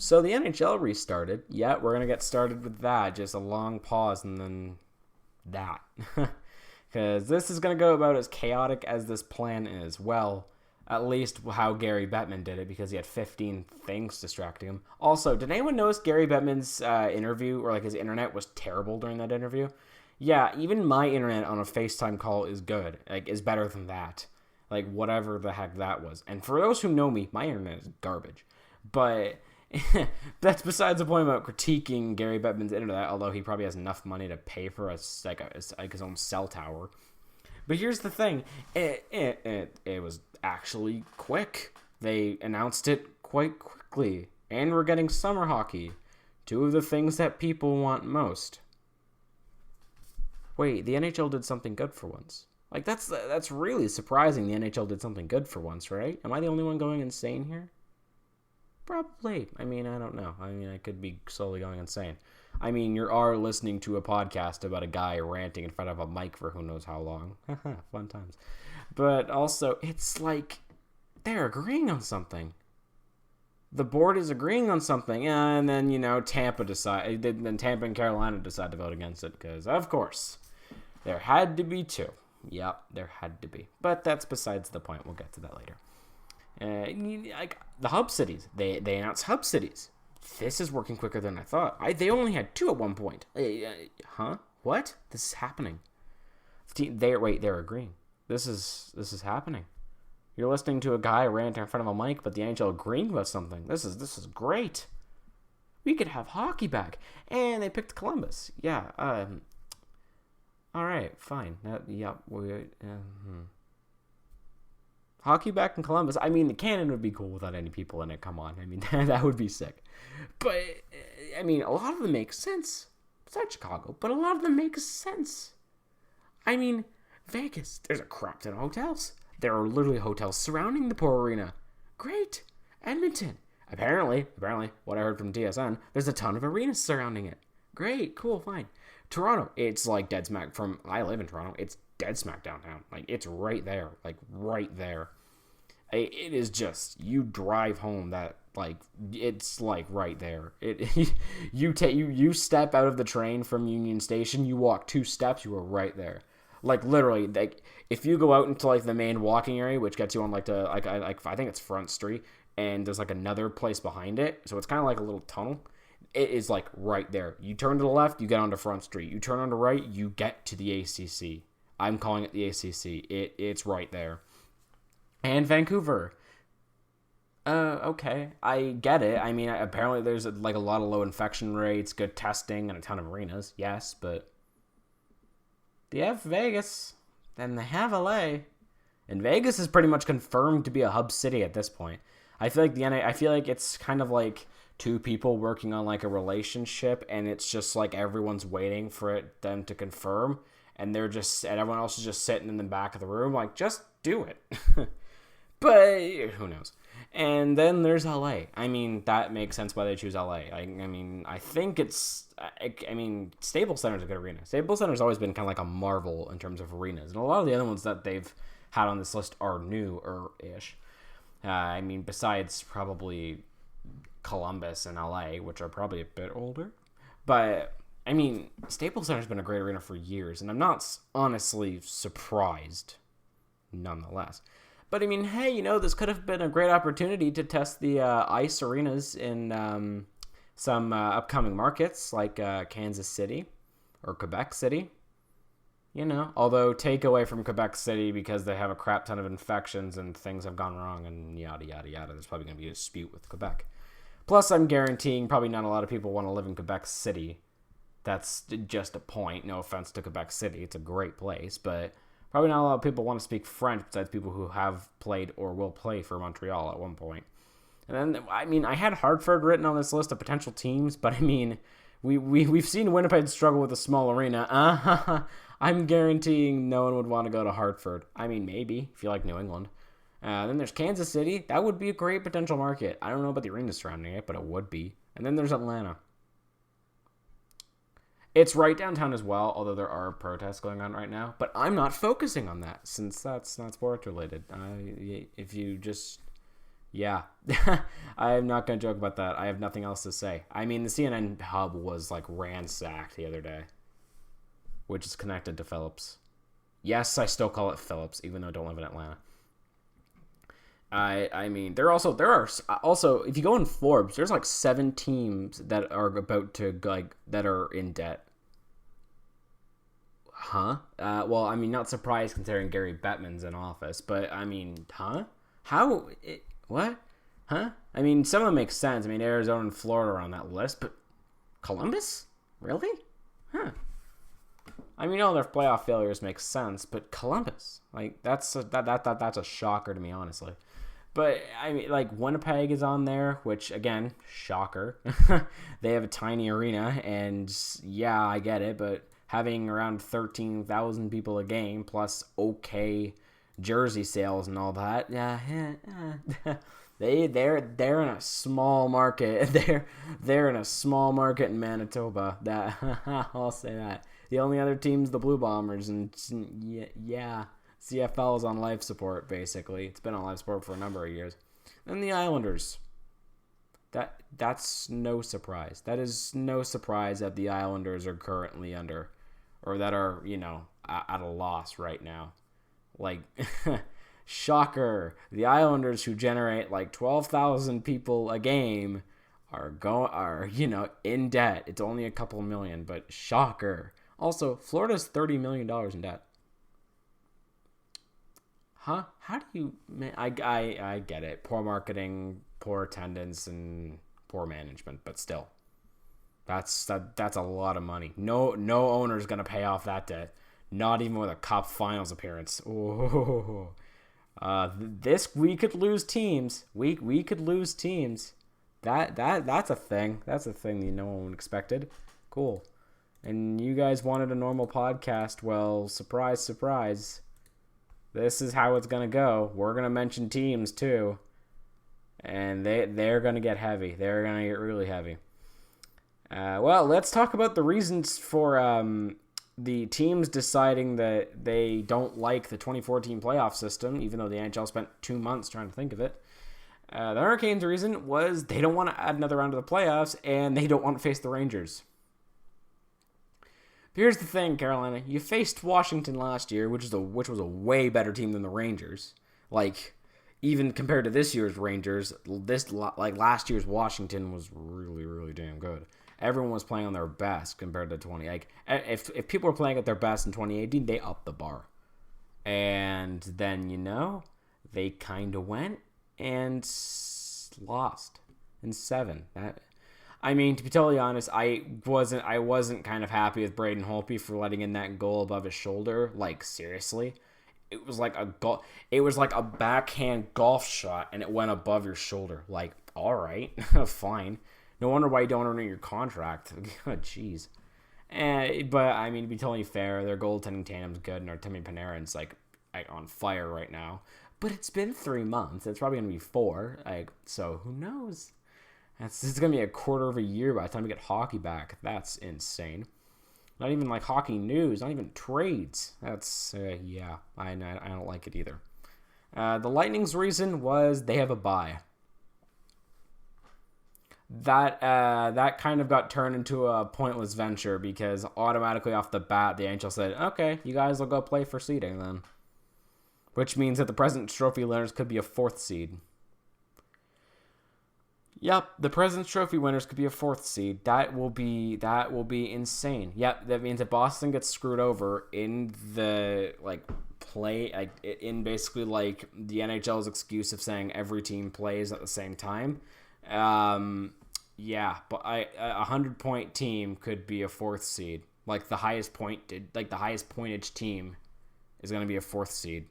So the NHL restarted. Yeah, we're going to get started with that. Just a long pause and then that. Because this is going to go about as chaotic as this plan is. Well, at least how Gary Bettman did it, because he had 15 things distracting him. Also, did anyone notice Gary Bettman's interview, or like his internet was terrible during that interview? Yeah, even my internet on a FaceTime call is good. Like, is better than that. Like, whatever the heck that was. And for those who know me, my internet is garbage. But that's besides the point about critiquing Gary Bettman's internet, although he probably has enough money to pay for his own cell tower. But here's the thing. It was actually quick. They announced it quite quickly. And we're getting summer hockey. Two of the things that people want most. Wait, the NHL did something good for once. Like, that's really surprising the NHL did something good for once, right? Am I the only one going insane here? Probably. I mean, I don't know. I mean, I could be slowly going insane. I mean, you are listening to a podcast about a guy ranting in front of a mic for who knows how long. Fun times. But also, it's like they're agreeing on something. The board is agreeing on something, and then, Tampa and Carolina decide to vote against it, because, of course, there had to be two. Yep, there had to be. But that's besides the point. We'll get to that later. Like the hub cities, they announced hub cities. This is working quicker than I thought. They only had two at one point. Huh? What? This is happening. They're agreeing. This is happening. You're listening to a guy rant in front of a mic, but the NHL agreeing about something. This is great. We could have hockey back, and they picked Columbus. Yeah. All right, fine. Hockey back in Columbus. I mean, Canada would be cool without any people in it. Come on. I mean, that would be sick. But, I mean, a lot of them make sense. Besides Chicago, but a lot of them make sense. I mean, Vegas, there's a crap ton of hotels. There are literally hotels surrounding the poor arena. Great. Edmonton. Apparently, what I heard from TSN, there's a ton of arenas surrounding it. Great, cool, fine. Toronto, it's like dead smack I live in Toronto, it's dead smack downtown. Like, it's right there. Like, right there. It is just, you drive home that, like, it's, like, right there. You step out of the train from Union Station, you walk 2 steps, you are right there. Like, literally, like, if you go out into, like, the main walking area, which gets you on, like, I think it's Front Street, and there's, like, another place behind it, so it's kind of like a little tunnel. It is, like, right there. You turn to the left, you get onto Front Street. You turn on the right, you get to the ACC. I'm calling it the ACC. It's right there. And Vancouver. Okay, I get it. I mean, apparently there's, like, a lot of low infection rates, good testing, and a ton of arenas. Yes, but they have Vegas, then they have LA, and Vegas is pretty much confirmed to be a hub city at this point. I feel like it's kind of like two people working on like a relationship, and it's just like everyone's waiting for them to confirm, and everyone else is just sitting in the back of the room like, just do it. But who knows? And then there's LA. I mean, that makes sense why they choose LA. I mean, I think Staples Center's a good arena. Staples Center's always been kind of like a marvel in terms of arenas. And a lot of the other ones that they've had on this list are new-ish. I mean, besides probably Columbus and LA, which are probably a bit older. But, I mean, Staples Center's been a great arena for years, and I'm not honestly surprised, nonetheless. But, I mean, hey, this could have been a great opportunity to test the ice arenas in some upcoming markets like Kansas City or Quebec City. Although take away from Quebec City because they have a crap ton of infections and things have gone wrong and yada, yada, yada. There's probably going to be a dispute with Quebec. Plus, I'm guaranteeing probably not a lot of people want to live in Quebec City. That's just a point. No offense to Quebec City. It's a great place, but probably not a lot of people want to speak French besides people who have played or will play for Montreal at one point. And then, I mean, I had Hartford written on this list of potential teams, but I mean, we've seen Winnipeg struggle with a small arena. I'm guaranteeing no one would want to go to Hartford. I mean, maybe, if you like New England. Then there's Kansas City. That would be a great potential market. I don't know about the arena surrounding it, but it would be. And then there's Atlanta. It's right downtown as well, although there are protests going on right now. But I'm not focusing on that, since that's not sports related. If you just Yeah. I am not going to joke about that. I have nothing else to say. I mean, the CNN hub was like ransacked the other day, which is connected to Phillips. Yes, I still call it Phillips, even though I don't live in Atlanta. I mean, there are also if you go in Forbes, there's like 7 teams that are about to that are in debt. Huh? Well, I mean, not surprised considering Gary Bettman's in office, but I mean, huh? How? What? Huh? I mean, some of them make sense. I mean, Arizona and Florida are on that list, but Columbus? Really? Huh. I mean, all their playoff failures make sense, but Columbus, like that's a shocker to me, honestly. But I mean, like Winnipeg is on there, which again, shocker. They have a tiny arena, and yeah, I get it, but having around 13,000 people a game plus okay jersey sales and all that, yeah, they're in a small market. They're in a small market in Manitoba. That I'll say that. The only other team's the Blue Bombers, and yeah, CFL is on life support, basically. It's been on life support for a number of years. And the Islanders. That's no surprise. That is no surprise that the Islanders are currently under, or that are, at a loss right now. Like, shocker. The Islanders, who generate like 12,000 people a game, are in debt. It's only a couple million, but shocker. Also, Florida's $30 million in debt. Huh? How do you... I get it. Poor marketing, poor attendance, and poor management, but still. That's a lot of money. No owner's going to pay off that debt. Not even with a Cup Finals appearance. Oh. We could lose teams. We could lose teams. That's a thing. That's a thing that no one expected. Cool. And you guys wanted a normal podcast. Well, surprise, surprise. This is how it's going to go. We're going to mention teams, too. And they're going to get heavy. They're going to get really heavy. Well, let's talk about the reasons for the teams deciding that they don't like the 2014 playoff system, even though the NHL spent 2 months trying to think of it. The Hurricanes' reason was they don't want to add another round to the playoffs, and they don't want to face the Rangers. Here's the thing, Carolina. You faced Washington last year, which was a way better team than the Rangers. Like, even compared to this year's Rangers, last year's Washington was really, really damn good. Everyone was playing on their best compared to 20. Like, if people were playing at their best in 2018, they upped the bar. And then, they kind of went and lost in 7. I mean, to be totally honest, I wasn't kind of happy with Braden Holtby for letting in that goal above his shoulder. Like, seriously, it was like a backhand golf shot, and it went above your shoulder. Like, all right, fine. No wonder why you don't renew your contract. Jeez. But I mean, to be totally fair, their goaltending tandem's good, and Artemi Panarin's like on fire right now. But it's been 3 months. It's probably gonna be 4. So who knows? It's going to be a quarter of a year by the time we get hockey back. That's insane. Not even like hockey news, not even trades. That's, yeah, I don't like it either. The Lightning's reason was they have a bye. That kind of got turned into a pointless venture because automatically off the bat, the NHL said, okay, you guys will go play for seeding then. Which means that the President's Trophy winners could be a 4th seed. Yep, the President's Trophy winners could be a 4th seed. That will be insane. Yep, that means that Boston gets screwed over in the in basically like the NHL's excuse of saying every team plays at the same time. Yeah, but a 100-point team could be a 4th seed. Like the highest pointage team is going to be a 4th seed.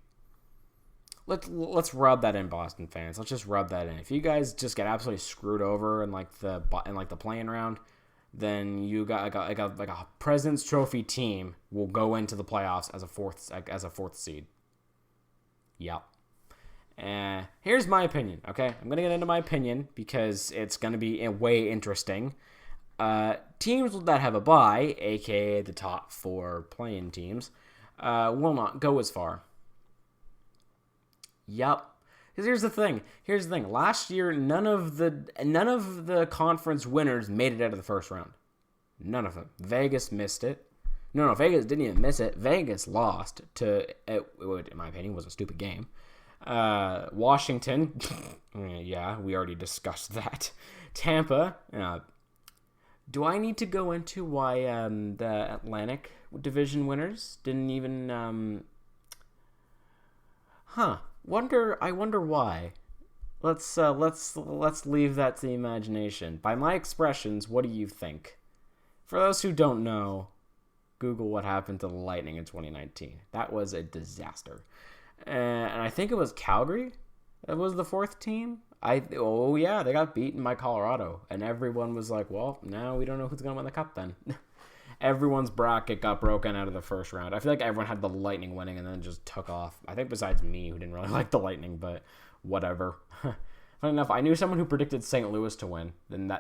Let's rub that in, Boston fans. Let's just rub that in. If you guys just get absolutely screwed over in the playing round, then you got like a President's Trophy team will go into the playoffs as a 4th seed. Yep. Here's my opinion. Okay, I'm gonna get into my opinion because it's gonna be way interesting. Teams that have a bye, aka the top 4 playing teams, will not go as far. Yep. Because here's the thing. Last year, none of the conference winners made it out of the first round. None of them. Vegas missed it. No, Vegas didn't even miss it. Vegas lost to, in my opinion, was a stupid game. Washington, yeah, we already discussed that. Tampa, do I need to go into why the Atlantic Division winners didn't even, I wonder why. Let's leave that to the imagination. By my expressions, what do you think? For those who don't know, Google what happened to the Lightning in 2019. That was a disaster. And I think it was Calgary that was the fourth team. They got beaten by Colorado. And everyone was like, well, now we don't know who's going to win the cup then. Everyone's bracket got broken out of the first round. I feel like everyone had the Lightning winning and then just took off. I think besides me, who didn't really like the Lightning, but whatever. Funny enough, I knew someone who predicted St. Louis to win. Then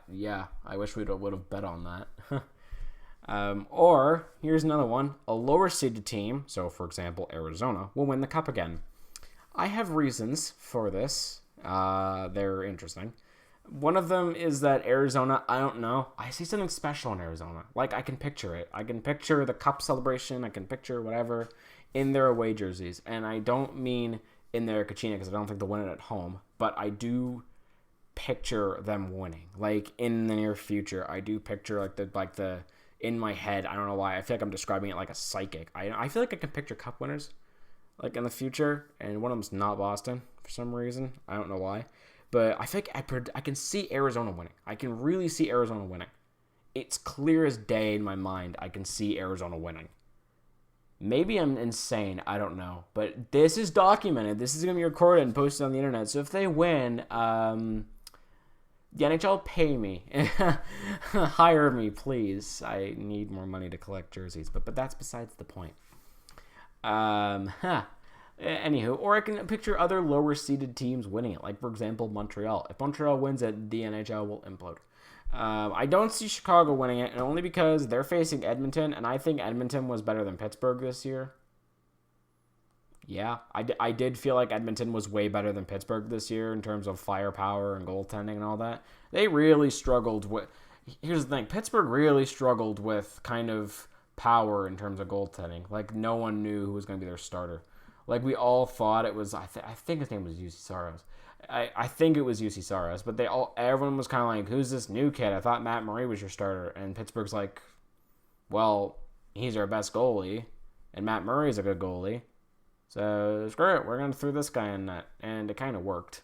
yeah, I wish we would have bet on that. Or, here's another one. A lower seeded team, so for example, Arizona, will win the cup again. I have reasons for this. They're interesting. One of them is that Arizona, I don't know. I see something special in Arizona. Like, I can picture it. I can picture the cup celebration. I can picture whatever in their away jerseys. And I don't mean in their Kachina because I don't think they'll win it at home. But I do picture them winning. Like, in the near future, I do picture, the in my head, I don't know why. I feel like I'm describing it like a psychic. I feel like I can picture cup winners, like, in the future. And one of them's not Boston for some reason. I don't know why. But I think I can see Arizona winning. I can really see Arizona winning. It's clear as day in my mind. I can see Arizona winning. Maybe I'm insane. I don't know. But this is documented. This is going to be recorded and posted on the internet. So if they win, the NHL, pay me. Hire me, please. I need more money to collect jerseys. But that's besides the point. Anywho, or I can picture other lower-seeded teams winning it. Like, for example, Montreal. If Montreal wins it, the NHL will implode. I don't see Chicago winning it, and only because they're facing Edmonton, and I think Edmonton was better than Pittsburgh this year. Yeah, I did feel like Edmonton was way better than Pittsburgh this year in terms of firepower and goaltending and all that. They really struggled with... Here's the thing. Pittsburgh really struggled with kind of power in terms of goaltending. Like, no one knew who was going to be their starter. Like, we all thought it was... I think his name was UC Saros. I think it was UC Saros, but everyone was kind of like, who's this new kid? I thought Matt Murray was your starter. And Pittsburgh's like, well, he's our best goalie, and Matt Murray's a good goalie. So, screw it, we're going to throw this guy in net. And it kind of worked.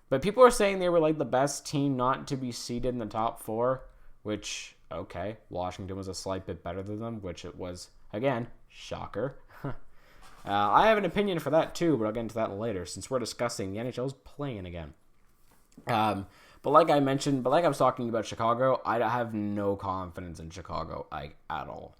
But people are saying they were, like, the best team not to be seeded in the top four, which, okay, Washington was a slight bit better than them, which it was, again, shocker. I have an opinion for that too, but I'll get into that later since we're discussing the NHL's playing again. But like I was talking about Chicago, I have no confidence in Chicago at all.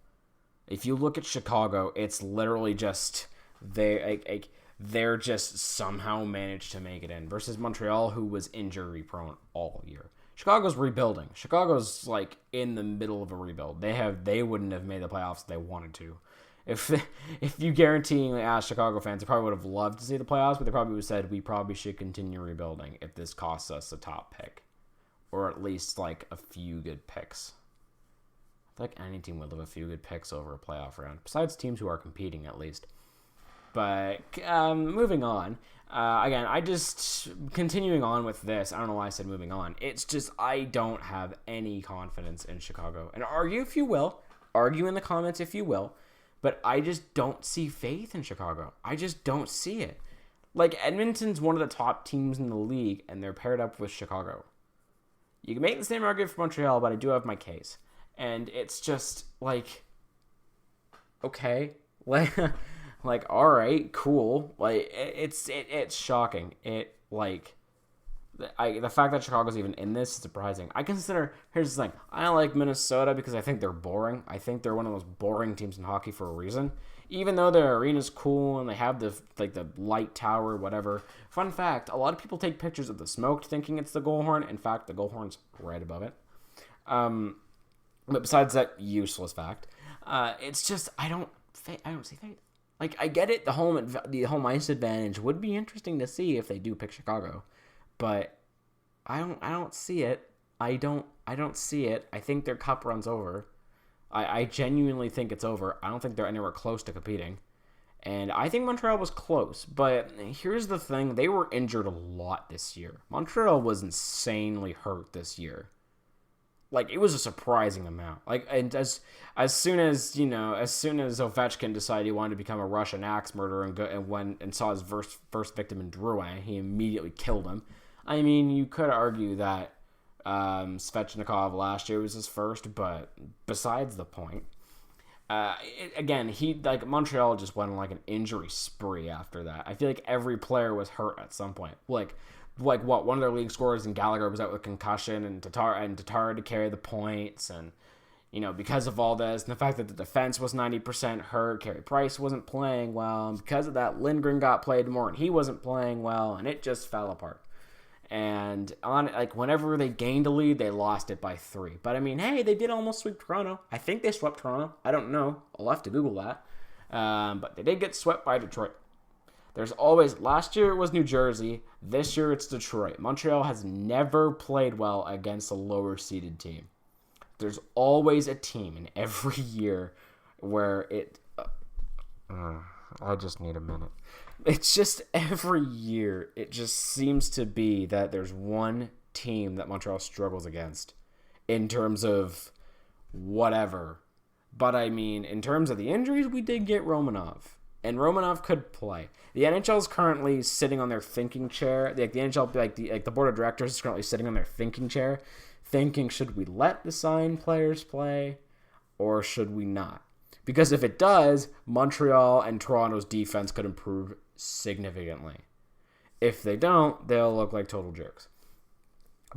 If you look at Chicago, it's literally just they're just somehow managed to make it in versus Montreal, who was injury prone all year. Chicago's rebuilding. Chicago's like in the middle of a rebuild. They wouldn't have made the playoffs if they wanted to. If you guaranteeing asked Chicago fans, they probably would have loved to see the playoffs, but they probably would have said, we probably should continue rebuilding if this costs us a top pick. Or at least, like, a few good picks. I feel like any team would love a few good picks over a playoff round. Besides teams who are competing, at least. But, moving on. Again, continuing on with this, I don't know why I said moving on. It's just, I don't have any confidence in Chicago. And argue if you will. Argue in the comments if you will. But I just don't see faith in Chicago. I just don't see it. Like, Edmonton's one of the top teams in the league, and they're paired up with Chicago. You can make the same argument for Montreal, but I do have my case. And it's just, like, okay. Like, all right, cool. Like, it's shocking. The fact that Chicago's even in this is surprising. Here's the thing. I don't like Minnesota because I think they're boring. I think they're one of the most boring teams in hockey for a reason. Even though their arena's cool and they have the light tower, whatever. Fun fact, a lot of people take pictures of the smoke thinking it's the goal horn. In fact, the goal horn's right above it. But besides that useless fact, it's just, I don't see faith. Like, I get it. The home ice advantage would be interesting to see if they do pick Chicago, but I don't see it. I don't see it. I think their cup runs over. I genuinely think it's over. I don't think they're anywhere close to competing. And I think Montreal was close, but here's the thing. They were injured a lot this year. Montreal was insanely hurt this year. Like, it was a surprising amount. Like, and as soon as Ovechkin decided he wanted to become a Russian axe murderer and saw his first victim in Drouin, he immediately killed him. I mean, you could argue that Svechnikov last year was his first, but besides the point. Montreal just went on like an injury spree after that. I feel like every player was hurt at some point. Like one of their league scorers in Gallagher was out with concussion, and Tatar had to carry the points, and because of all this and the fact that the defense was 90% hurt, Carey Price wasn't playing well, and because of that, Lindgren got played more and he wasn't playing well, and it just fell apart. And whenever they gained a lead, they lost it by 3. But I mean, hey, they did almost sweep Toronto. I think they swept Toronto. I don't know. I'll have to Google that. But they did get swept by Detroit. Last year it was New Jersey. This year it's Detroit. Montreal has never played well against a lower seeded team. There's always a team in every year where it... I just need a minute. It's just every year, it just seems to be that there's one team that Montreal struggles against in terms of whatever. But I mean, in terms of the injuries, we did get Romanov. And Romanov could play. The NHL is currently sitting on their thinking chair. Like the NHL, the board of directors is currently sitting on their thinking chair, thinking, should we let the signed players play or should we not? Because if it does, Montreal and Toronto's defense could improve significantly. If they don't, they'll look like total jerks.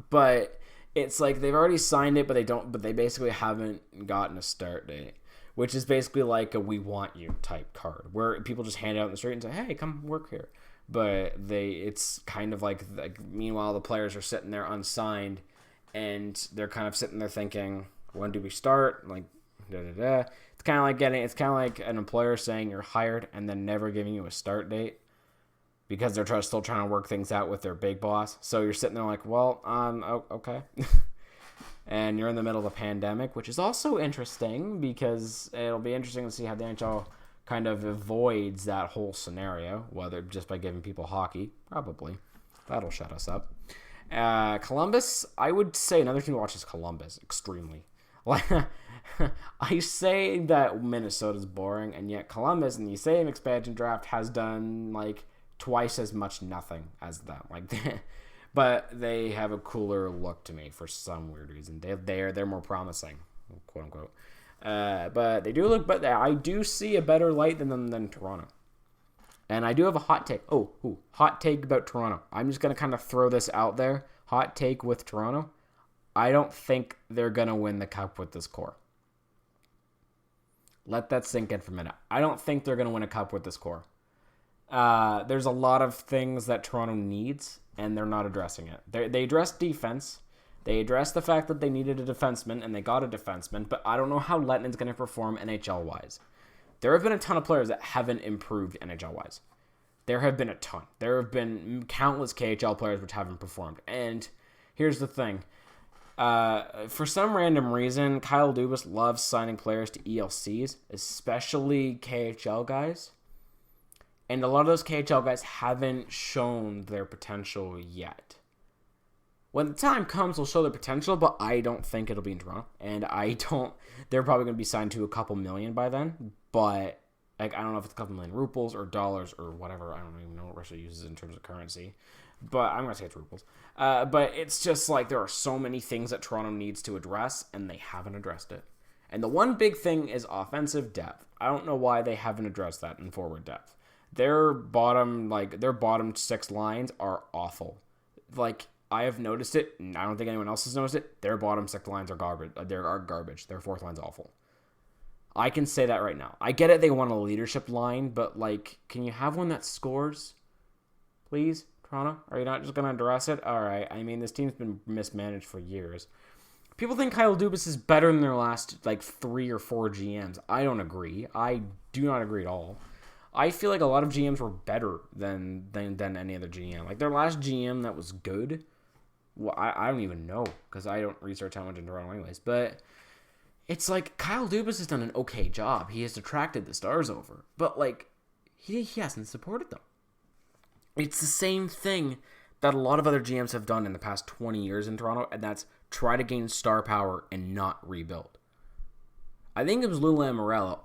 But it's like they've already signed it, but they basically haven't gotten a start date, which is basically like a "we want you" type card, where people just hand it out in the street and say, "Hey, come work here." But it's kind of like meanwhile the players are sitting there unsigned, and they're kind of sitting there thinking, "When do we start?" Like, da da da. It's kind of like an employer saying you're hired and then never giving you a start date because they're still trying to work things out with their big boss. So you're sitting there like, well, okay. And you're in the middle of a pandemic, which is also interesting because it'll be interesting to see how the NHL kind of avoids that whole scenario, whether just by giving people hockey. Probably. That'll shut us up. Columbus, I would say another team to watch is Columbus, extremely. I say that Minnesota's boring, and yet Columbus in the same expansion draft has done like twice as much nothing as them. But they have a cooler look to me for some weird reason. They're more promising, quote unquote. But they do look. But I do see a better light than Toronto. And I do have a hot take. Hot take about Toronto. I'm just gonna kind of throw this out there. Hot take with Toronto. I don't think they're gonna win the cup with this core. Let that sink in for a minute. I don't think they're gonna win a cup with this core. There's a lot of things that Toronto needs, and they're not addressing it. They addressed defense. They addressed the fact that they needed a defenseman, and they got a defenseman, but I don't know how Letton's going to perform NHL-wise. There have been a ton of players that haven't improved NHL-wise. There have been a ton. There have been countless KHL players which haven't performed. And here's the thing. For some random reason, Kyle Dubas loves signing players to ELCs, especially KHL guys. And a lot of those KHL guys haven't shown their potential yet. When the time comes, they'll show their potential, but I don't think it'll be in Toronto. And they're probably going to be signed to a couple million by then. But I don't know if it's a couple million rubles or dollars or whatever. I don't even know what Russia uses in terms of currency. But I'm going to say it's rubles. But it's just like there are so many things that Toronto needs to address, and they haven't addressed it. And the one big thing is offensive depth. I don't know why they haven't addressed that in forward depth. Their bottom 6 lines are awful. I have noticed it, and I don't think anyone else has noticed it. Their bottom 6 lines are garbage. Garbage. Their fourth line's awful. I can say that right now. I get it. They want a leadership line, but can you have one that scores, please, Toronto? Are you not just gonna address it? All right. I mean, this team's been mismanaged for years. People think Kyle Dubas is better than their last 3 or 4 GMs. I don't agree. I do not agree at all. I feel like a lot of GMs were better than any other GM. Like their last GM that was good. Well, I don't even know because I don't research how much in Toronto anyways. But it's like Kyle Dubas has done an okay job. He has attracted the stars over, but like he hasn't supported them. It's the same thing that a lot of other GMs have done in the past 20 years in Toronto, and that's try to gain star power and not rebuild. I think it was Lou Lamoriello.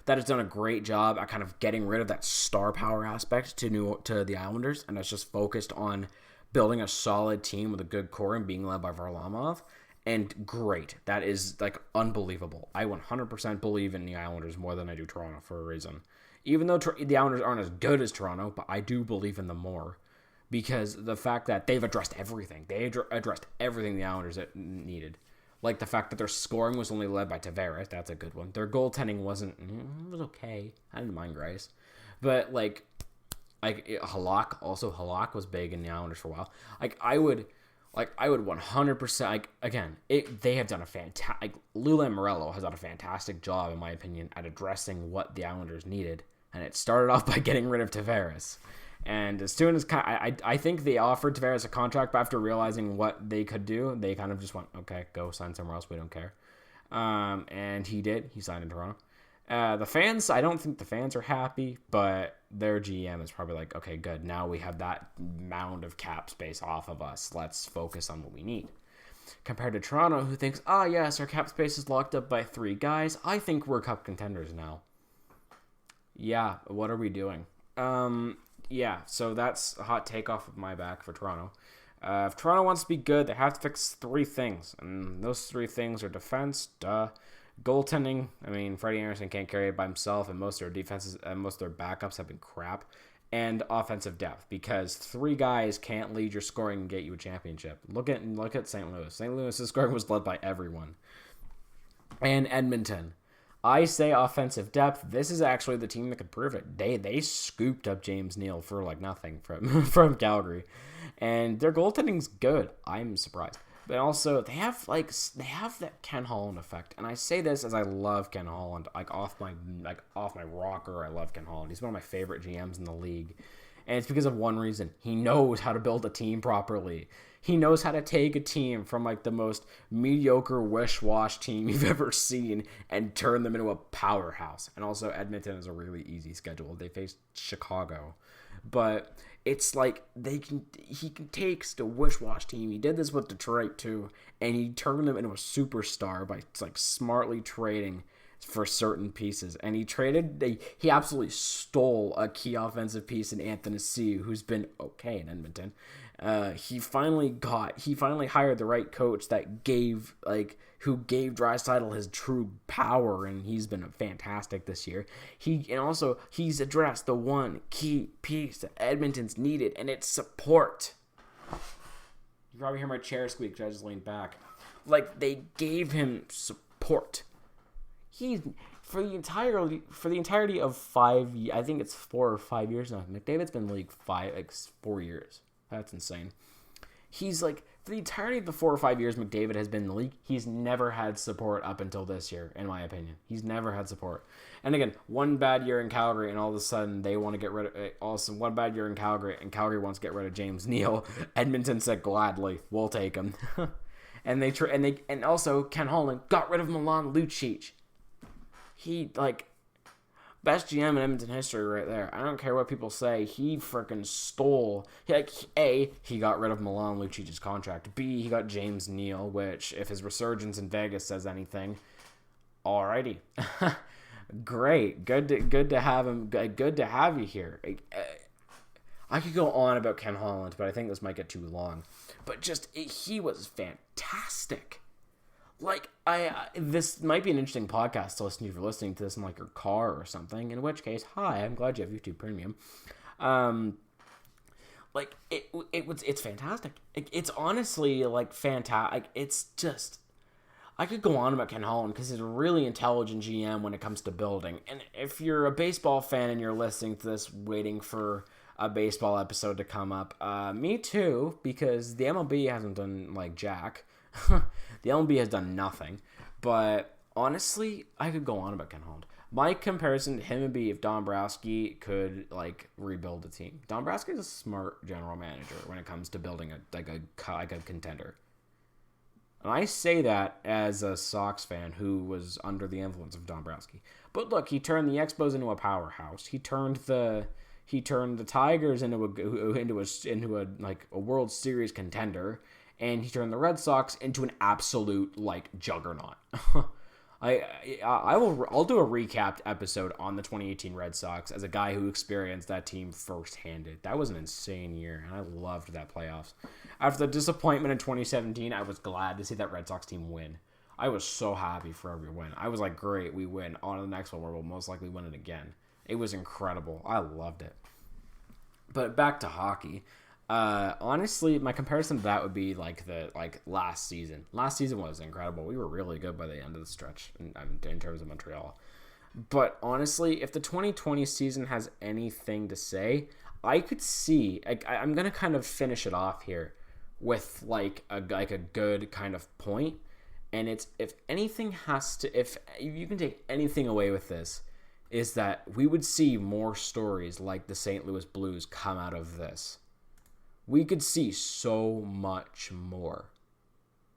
That has done a great job at kind of getting rid of that star power aspect to the Islanders, and has just focused on building a solid team with a good core and being led by Varlamov. And great. That is like unbelievable. I 100% believe in the Islanders more than I do Toronto for a reason. Even though the Islanders aren't as good as Toronto, but I do believe in them more. Because the fact that they've addressed everything. They addressed everything the Islanders needed. Like the fact that their scoring was only led by Tavares. That's a good one. Their goaltending it was okay. I didn't mind Grice. But Halak was big in the Islanders for a while. I would 100%, they have done a fantastic, Lou Lamoriello has done a fantastic job, in my opinion, at addressing what the Islanders needed. And it started off by getting rid of Tavares. And as soon as, I think they offered Tavares a contract, but after realizing what they could do, they kind of just went, okay, go sign somewhere else, we don't care. And he did, he signed in Toronto. The fans, I don't think the fans are happy, but their GM is probably like, okay, good. Now we have that mound of cap space off of us. Let's focus on what we need. Compared to Toronto, who thinks, yes, our cap space is locked up by 3 guys. I think we're cup contenders now. Yeah, what are we doing? So that's a hot take off of my back for Toronto. If Toronto wants to be good, they have to fix 3 things. And those 3 things are defense, goaltending. I mean, Freddie Anderson can't carry it by himself, and most of their defenses and most of their backups have been crap. And offensive depth, because 3 guys can't lead your scoring and get you a championship. Look at St. Louis. St. Louis's scoring was led by everyone. And Edmonton. I say offensive depth. This is actually the team that could prove it. They scooped up James Neal for like nothing from Calgary, and their goaltending's good. I'm surprised. But also, they have that Ken Holland effect, and I say this as I love Ken Holland. Off my rocker, I love Ken Holland. He's one of my favorite GMs in the league, and it's because of one reason: he knows how to build a team properly. He knows how to take a team from like the most mediocre wish-wash team you've ever seen and turn them into a powerhouse. And also, Edmonton is a really easy schedule. They face Chicago, but it's like he can take a wish-wash team. He did this with Detroit too, and he turned them into a superstar by like smartly trading for certain pieces. And he absolutely stole a key offensive piece in Anthony C, who's been okay in Edmonton. He finally hired the right coach who gave Draisaitl his true power, and he's been fantastic this year. He's addressed the one key piece that Edmonton's needed, and it's support. You probably hear my chair squeak because I just leaned back. Like, they gave him support. For the entirety of 5 years, I think it's 4 or 5 years now. McDavid's been in the league 4 years. That's insane. He's like, for the entirety of the 4 or 5 years McDavid has been in the league, he's never had support up until this year, in my opinion. He's never had support. And again, one bad year in Calgary, and all of a sudden they want to get rid of also one bad year in Calgary, and Calgary wants to get rid of James Neal. Edmonton said gladly, we'll take him. and also Ken Holland got rid of Milan Lucic. He best GM in Edmonton history right there. I don't care what people say. He freaking stole. He got rid of Milan Lucic's contract. B, he got James Neal, which, if his resurgence in Vegas says anything, alrighty. Great. Good to have him. Good to have you here. I could go on about Ken Holland, but I think this might get too long. But he was fantastic. This might be an interesting podcast to listen to if you're listening to this in your car or something. In which case, hi, I'm glad you have YouTube Premium. It's fantastic. It's honestly fantastic. It's just, I could go on about Ken Holland because he's a really intelligent GM when it comes to building. And if you're a baseball fan and you're listening to this, waiting for a baseball episode to come up, me too, because the MLB hasn't done jack. The MLB has done nothing, but honestly, I could go on about Ken Holland. My comparison to him would be if Dombrowski could like rebuild a team. Dombrowski is a smart general manager when it comes to building a contender. And I say that as a Sox fan who was under the influence of Dombrowski. But look, he turned the Expos into a powerhouse. He turned the Tigers into a World Series contender, and he turned the Red Sox into an absolute like juggernaut. I'll do a recap episode on the 2018 Red Sox as a guy who experienced that team firsthand. That was an insane year, and I loved that playoffs. After the disappointment in 2017, I was glad to see that Red Sox team win. I was so happy for every win. I was like, great, we win. On to the next one where we'll most likely win it again. It was incredible. I loved it. But back to hockey. Honestly, my comparison to that would be like last season. Last season was incredible. We were really good by the end of the stretch in terms of Montreal. But honestly, if the 2020 season has anything to say, I could see. I'm gonna kind of finish it off here with like a good kind of point, and it's if you can take anything away with this, is that we would see more stories like the St. Louis Blues come out of this. We could see so much more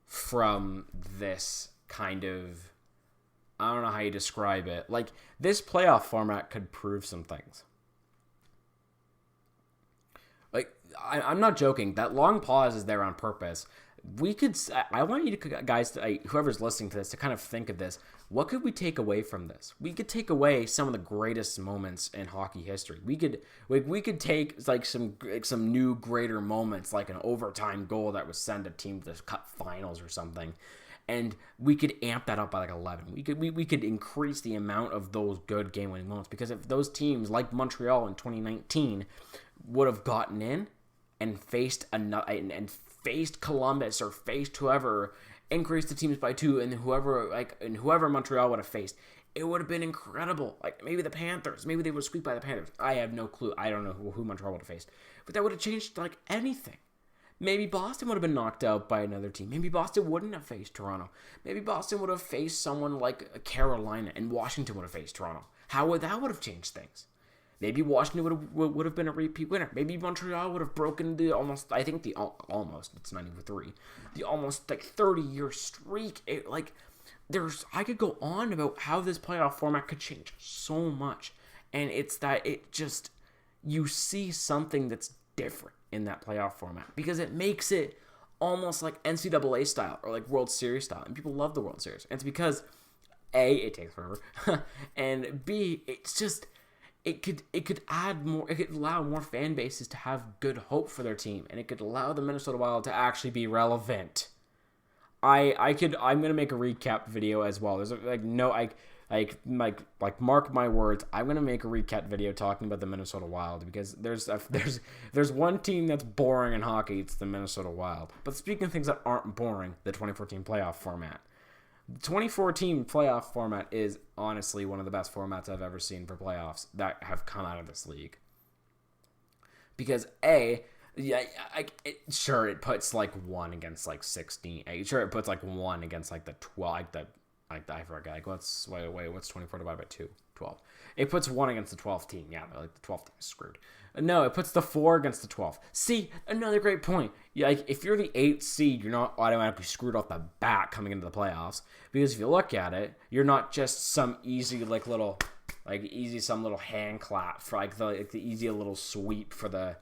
from this kind of, I don't know how you describe it. Like, this playoff format could prove some things. Like, I'm not joking. That long pause is there on purpose. I want you guys, whoever's listening to this, to kind of think of this. What could we take away from this? We could take away some of the greatest moments in hockey history. We could take like some new greater moments, like an overtime goal that would send a team to cut finals or something, and we could amp that up by like 11. We could increase the amount of those good game-winning moments, because if those teams like Montreal in 2019 would have gotten in and faced Columbus or faced whoever, increased the teams by 2, and whoever Montreal would have faced, it would have been incredible. Like maybe the Panthers, maybe they would sweep by the Panthers. I have no clue. I don't know who Montreal would have faced, but that would have changed like anything. Maybe Boston would have been knocked out by another team. Maybe Boston wouldn't have faced Toronto. Maybe Boston would have faced someone like Carolina, and Washington would have faced Toronto. How would that have changed things? Maybe Washington would have been a repeat winner. Maybe Montreal would have broken the almost 93, the almost like 30-year streak. I could go on about how this playoff format could change so much, and it's that you see something that's different in that playoff format, because it makes it almost like NCAA style or like World Series style, and people love the World Series. And it's because A, it takes forever, and B, it's just. It could add more. It could allow more fan bases to have good hope for their team, and it could allow the Minnesota Wild to actually be relevant. I'm gonna make a recap video as well. There's mark my words. I'm gonna make a recap video talking about the Minnesota Wild, because there's one team that's boring in hockey. It's the Minnesota Wild. But speaking of things that aren't boring, the 2014 playoff format. The 2014 playoff format is honestly one of the best formats I've ever seen for playoffs that have come out of this league. Because it puts like 1 against like 16. Sure, it puts like 1 against like the 12. I forgot. Like what's 24 divided by 2? 12. It puts 1 against the 12th team. Yeah, like the 12th team is screwed. No, it puts the 4 against the 12th. See, another great point. Like if you're the 8th seed, you're not automatically screwed off the bat coming into the playoffs, because if you look at it, you're not just some easy little hand clap for the easy little sweep for the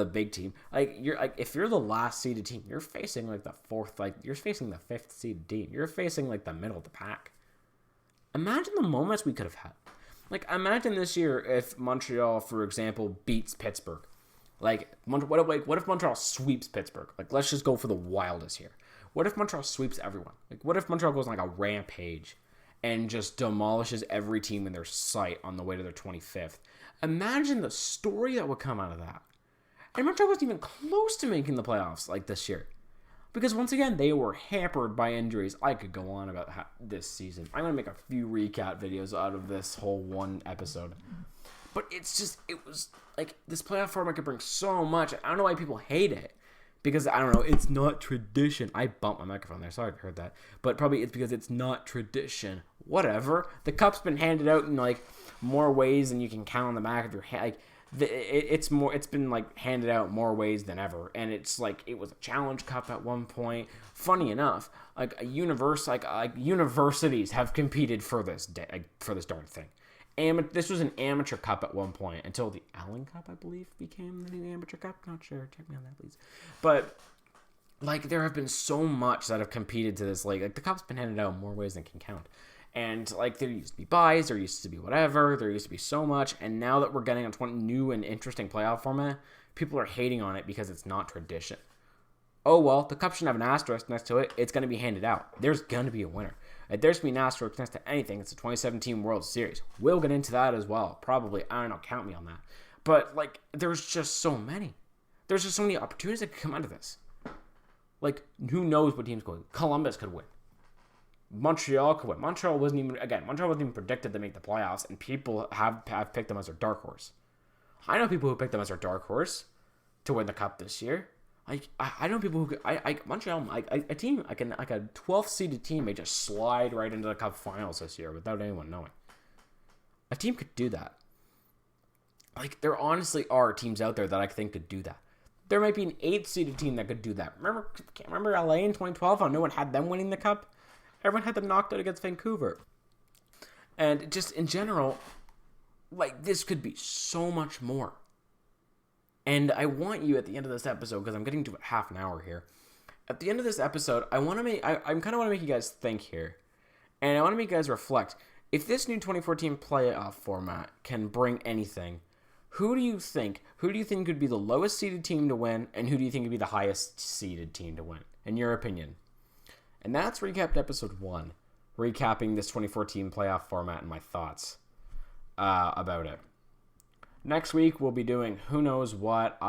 big team. If you're the last seeded team, you're facing like the 4th, you're facing the 5th seeded team. You're facing like the middle of the pack. Imagine the moments we could have had. Like, imagine this year if Montreal, for example, beats Pittsburgh. What if Montreal sweeps Pittsburgh? Like, let's just go for the wildest here. What if Montreal sweeps everyone? Like, what if Montreal goes on like a rampage and just demolishes every team in their sight on the way to their 25th? Imagine the story that would come out of that. And Montreal wasn't even close to making the playoffs like this year. Because once again, they were hampered by injuries. I could go on about this season. I'm going to make a few recap videos out of this whole one episode. But it was like, this playoff format could bring so much. I don't know why people hate it. Because, I don't know, it's not tradition. I bumped my microphone there. Sorry if you heard that. But probably it's because it's not tradition whatever. The cup's been handed out in like more ways than you can count on the back of your hand. Like it's been like handed out more ways than ever, and it's like it was a challenge cup at one point. Funny enough, like universities have competed for this darn thing. This was an amateur cup at one point until the Allen Cup, I believe, became the new amateur cup. Not sure. Check me on that, please. But like there have been so much that have competed to this. Like the cup's been handed out in more ways than can count. And like there used to be buys, there used to be whatever, there used to be so much. And now that we're getting a new and interesting playoff format, people are hating on it because it's not tradition. Oh well, the cup shouldn't have an asterisk next to it. It's going to be handed out. There's going to be a winner. If there's going to be an asterisk next to anything, it's the 2017 World Series. We'll get into that as well. Probably. I don't know. Count me on that. But, like, there's just so many. There's just so many opportunities that could come out of this. Like, who knows what team's going. Columbus could win. Montreal could win. Montreal wasn't even predicted to make the playoffs, and people have picked them as their dark horse. I know people who picked them as their dark horse to win the cup this year. I know people who Montreal a team like a 12th seeded team may just slide right into the cup finals this year without anyone knowing. A team could do that. Like there honestly are teams out there that I think could do that. There might be an 8th seeded team that could do that. Remember LA in 2012? How no one had them winning the cup. Everyone had them knocked out against Vancouver. And just in general, like this could be so much more. And I want you at the end of this episode, because I'm getting to half an hour here. At the end of this episode, I kind of want to make you guys think here. And I want to make you guys reflect. If this new 2014 playoff format can bring anything, who do you think could be the lowest seeded team to win, and who do you think would be the highest seeded team to win, in your opinion? And that's recapped episode 1. Recapping this 2014 playoff format and my thoughts about it. Next week, we'll be doing who knows what.